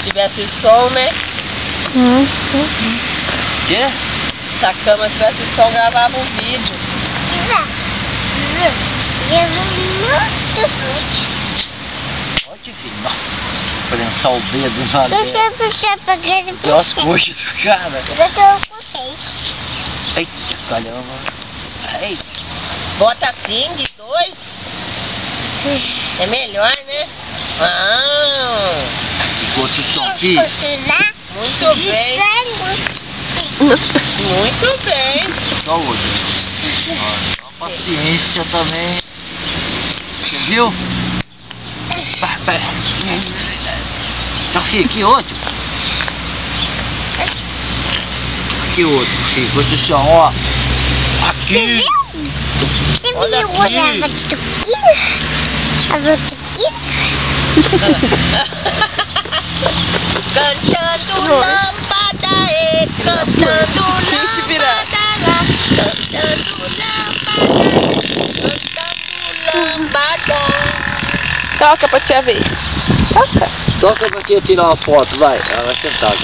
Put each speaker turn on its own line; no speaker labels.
tivesse som, né?
Quê?
Se a câmera tivesse som, gravava um vídeo.
Pode vir, nossa. Prensar o dedo na
Deixa eu puxar pra aquele
deu as coxas do cara.
Eu tô com sede.
Eita, caramba. Eita.
Bota assim, de 2. É melhor, né? Ah,
Ficou esse som aqui.
muito bem. Muito bem.
Só o outro. Ó, paciência também. Você viu? Pera. Então fica aqui outro. Aqui outro, filho. Vou te chamar, ó. Aqui.
Olha aqui. Cantando lâmpada, cantando lâmpada, cantando lâmpada.
Toca pra tia ver. Toca.
Toca pra tia tirar uma foto, vai. Ela vai sentar.